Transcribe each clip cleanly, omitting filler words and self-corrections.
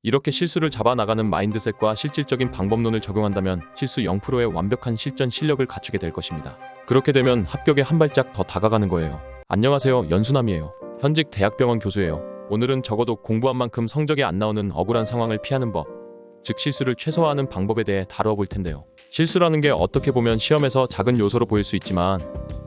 이렇게 실수를 잡아나가는 마인드셋과 실질적인 방법론을 적용한다면 실수 0%의 완벽한 실전 실력을 갖추게 될 것입니다. 그렇게 되면 합격에 한 발짝 더 다가가는 거예요. 안녕하세요, 연수남이에요. 현직 대학병원 교수예요. 오늘은 적어도 공부한 만큼 성적이 안 나오는 억울한 상황을 피하는 법, 즉 실수를 최소화하는 방법에 대해 다뤄볼 텐데요. 실수라는 게 어떻게 보면 시험에서 작은 요소로 보일 수 있지만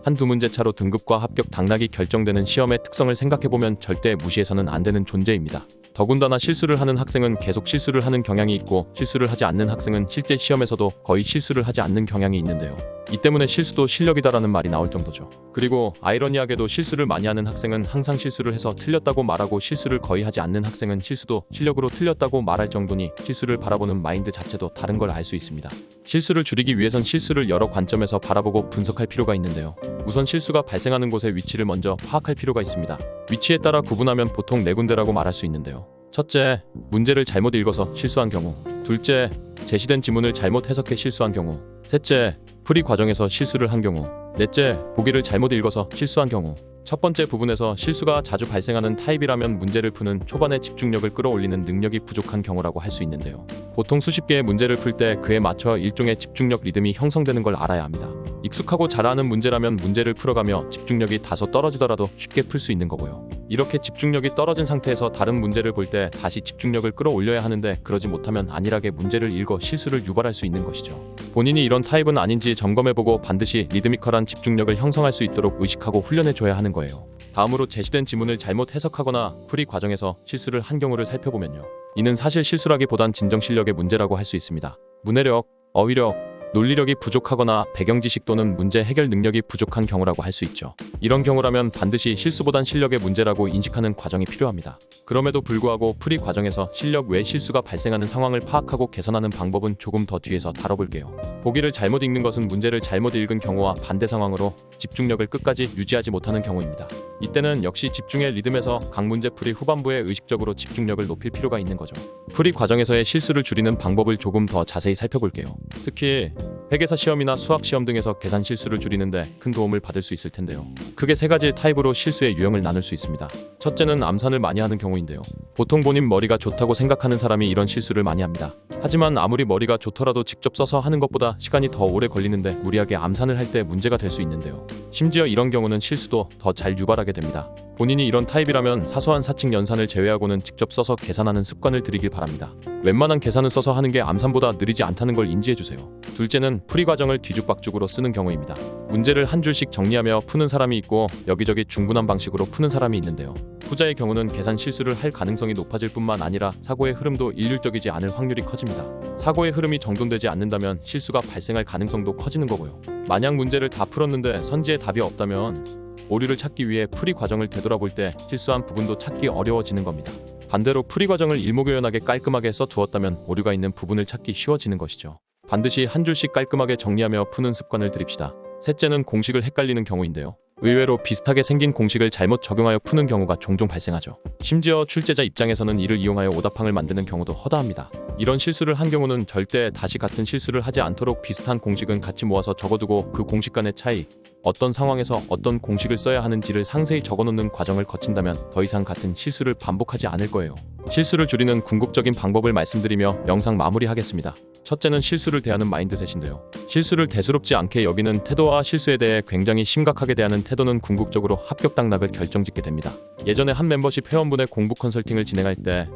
한두 문제 차로 등급과 합격 당락이 결정되는 시험의 특성을 생각해보면 절대 무시해서는 안 되는 존재입니다. 더군다나 실수를 하는 학생은 계속 실수를 하는 경향이 있고 실수를 하지 않는 학생은 실제 시험에서도 거의 실수를 하지 않는 경향이 있는데요. 이 때문에 실수도 실력이다라는 말이 나올 정도죠. 그리고 아이러니하게도 실수를 많이 하는 학생은 항상 실수를 해서 틀렸다고 말하고 실수를 거의 하지 않는 학생은 실수도 실력으로 틀렸다고 말할 정도니 실수를 바라보는 마인드 자체도 다른 걸 알 수 있습니다. 실수를 줄이기 위해선 실수를 여러 관점에서 바라보고 분석할 필요가 있는데요. 우선 실수가 발생하는 곳의 위치를 먼저 파악할 필요가 있습니다. 위치에 따라 구분하면 보통 네 군데라고 말할 수 있는데요. 첫째, 문제를 잘못 읽어서 실수한 경우. 둘째, 제시된 지문을 잘못 해석해 실수한 경우. 셋째, 풀이 과정에서 실수를 한 경우. 넷째, 보기를 잘못 읽어서 실수한 경우. 첫 번째 부분에서 실수가 자주 발생하는 타입이라면 문제를 푸는 초반의 집중력을 끌어올리는 능력이 부족한 경우라고 할 수 있는데요. 보통 수십 개의 문제를 풀 때 그에 맞춰 일종의 집중력 리듬이 형성되는 걸 알아야 합니다. 익숙하고 잘 아는 문제라면 문제를 풀어가며 집중력이 다소 떨어지더라도 쉽게 풀 수 있는 거고요. 이렇게 집중력이 떨어진 상태에서 다른 문제를 볼 때 다시 집중력을 끌어올려야 하는데 그러지 못하면 안일하게 문제를 읽어 실수를 유발할 수 있는 것이죠. 본인이 이런 타입은 아닌지 점검해보고 반드시 리드미컬한 집중력을 형성할 수 있도록 의식하고 훈련해줘야 하는 거예요. 다음으로 제시된 지문을 잘못 해석하거나 풀이 과정에서 실수를 한 경우를 살펴보면요. 이는 사실 실수라기보단 진정 실력의 문제라고 할 수 있습니다. 문해력, 어휘력, 논리력이 부족하거나 배경 지식 또는 문제 해결 능력이 부족한 경우라고 할 수 있죠. 이런 경우라면 반드시 실수보단 실력의 문제라고 인식하는 과정이 필요합니다. 그럼에도 불구하고 풀이 과정에서 실력 외 실수가 발생하는 상황을 파악하고 개선하는 방법은 조금 더 뒤에서 다뤄볼게요. 보기를 잘못 읽는 것은 문제를 잘못 읽은 경우와 반대 상황으로 집중력을 끝까지 유지하지 못하는 경우입니다. 이때는 역시 집중의 리듬에서 각 문제 풀이 후반부에 의식적으로 집중력을 높일 필요가 있는 거죠. 풀이 과정에서의 실수를 줄이는 방법을 조금 더 자세히 살펴볼게요. 특히 회계사 시험이나 수학 시험 등에서 계산 실수를 줄이는데 큰 도움을 받을 수 있을 텐데요. 크게 세 가지 타입으로 실수의 유형을 나눌 수 있습니다. 첫째는 암산을 많이 하는 경우인데요. 보통 본인 머리가 좋다고 생각하는 사람이 이런 실수를 많이 합니다. 하지만 아무리 머리가 좋더라도 직접 써서 하는 것보다 시간이 더 오래 걸리는데 무리하게 암산을 할 때 문제가 될 수 있는데요. 심지어 이런 경우는 실수도 더 잘 유발하게 됩니다. 본인이 이런 타입이라면 사소한 사칙 연산을 제외하고는 직접 써서 계산하는 습관을 들이길 바랍니다. 웬만한 계산을 써서 하는 게 암산보다 느리지 않다는 걸 인지해주세요. 둘째는 풀이 과정을 뒤죽박죽으로 쓰는 경우입니다. 문제를 한 줄씩 정리하며 푸는 사람이 있고 여기저기 중분한 방식으로 푸는 사람이 있는데요. 후자의 경우는 계산 실수를 할 가능성이 높아질 뿐만 아니라 사고의 흐름도 일률적이지 않을 확률이 커집니다. 사고의 흐름이 정돈되지 않는다면 실수가 발생할 가능성도 커지는 거고요. 만약 문제를 다 풀었는데 선지에 답이 없다면 오류를 찾기 위해 풀이 과정을 되돌아볼 때 실수한 부분도 찾기 어려워지는 겁니다. 반대로 풀이 과정을 일목요연하게 깔끔하게 써두었다면 오류가 있는 부분을 찾기 쉬워지는 것이죠. 반드시 한 줄씩 깔끔하게 정리하며 푸는 습관을 들입시다. 셋째는 공식을 헷갈리는 경우인데요. 의외로 비슷하게 생긴 공식을 잘못 적용하여 푸는 경우가 종종 발생하죠. 심지어 출제자 입장에서는 이를 이용하여 오답항을 만드는 경우도 허다합니다. 이런 실수를 한 경우는 절대 다시 같은 실수를 하지 않도록 비슷한 공식은 같이 모아서 적어두고 그 공식 간의 차이, 어떤 상황에서 어떤 공식을 써야 하는지를 상세히 적어놓는 과정을 거친다면 더 이상 같은 실수를 반복하지 않을 거예요. 실수를 줄이는 궁극적인 방법을 말씀드리며 영상 마무리하겠습니다. 첫째는 실수를 대하는 마인드셋인데요. 실수를 대수롭지 않게 여기는 태도와 실수에 대해 굉장히 심각하게 대하는 태도는 궁극적으로 합격 당락을 결정짓게 됩니다. 예전에 한 멤버십 회원분의 공부 컨설팅을 진행할 때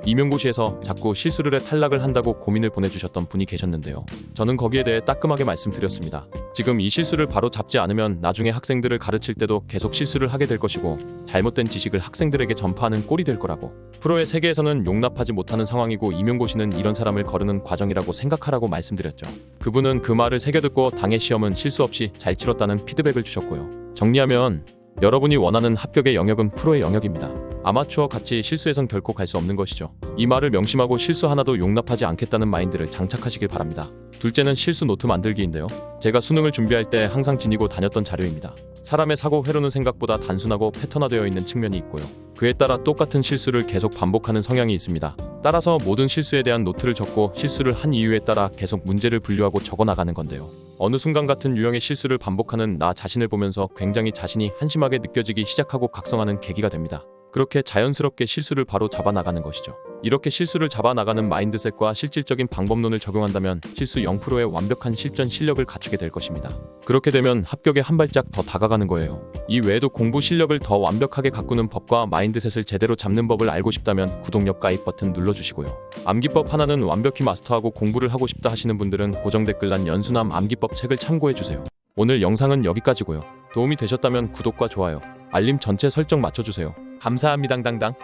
임용고시에서 자꾸 실수를 해 탈락을 한다고 고민을 보내주셨던 분이 계셨는데요. 저는 거기에 대해 따끔하게 말씀드렸습니다. 지금 이 실수를 바로 잡지 않으면 나중에 학생들을 가르칠 때도 계속 실수를 하게 될 것이고 잘못된 지식을 학생들에게 전파하는 꼴이 될 거라고. 프로의 세계에서는 용납하지 못하는 상황이고 임용고시는 이런 사람을 거르는 과정이라고 생각하라고 말씀드렸죠. 그분은 그 말을 새겨듣고 당의 시험은 실수 없이 잘 치렀다는 피드백을 주셨고요. 정리하면 여러분이 원하는 합격의 영역은 프로의 영역입니다. 아마추어 같이 실수해선 결코 갈 수 없는 것이죠. 이 말을 명심하고 실수 하나도 용납하지 않겠다는 마인드를 장착하시길 바랍니다. 둘째는 실수 노트 만들기인데요. 제가 수능을 준비할 때 항상 지니고 다녔던 자료입니다. 사람의 사고 회로는 생각보다 단순하고 패턴화되어 있는 측면이 있고요. 그에 따라 똑같은 실수를 계속 반복하는 성향이 있습니다. 따라서 모든 실수에 대한 노트를 적고 실수를 한 이유에 따라 계속 문제를 분류하고 적어나가는 건데요. 어느 순간 같은 유형의 실수를 반복하는 나 자신을 보면서 굉장히 자신이 한심하게 느껴지기 시작하고 각성하는 계기가 됩니다. 그렇게 자연스럽게 실수를 바로 잡아 나가는 것이죠. 이렇게 실수를 잡아 나가는 마인드셋과 실질적인 방법론을 적용한다면 실수 0%의 완벽한 실전 실력을 갖추게 될 것입니다. 그렇게 되면 합격에 한 발짝 더 다가가는 거예요. 이 외에도 공부 실력을 더 완벽하게 가꾸는 법과 마인드셋을 제대로 잡는 법을 알고 싶다면 구독력 가입 버튼 눌러주시고요. 암기법 하나는 완벽히 마스터하고 공부를 하고 싶다 하시는 분들은 고정 댓글란 연수남 암기법 책을 참고해주세요. 오늘 영상은 여기까지고요. 도움이 되셨다면 구독과 좋아요, 알림 전체 설정 맞춰주세요. 감사합니다. 당당.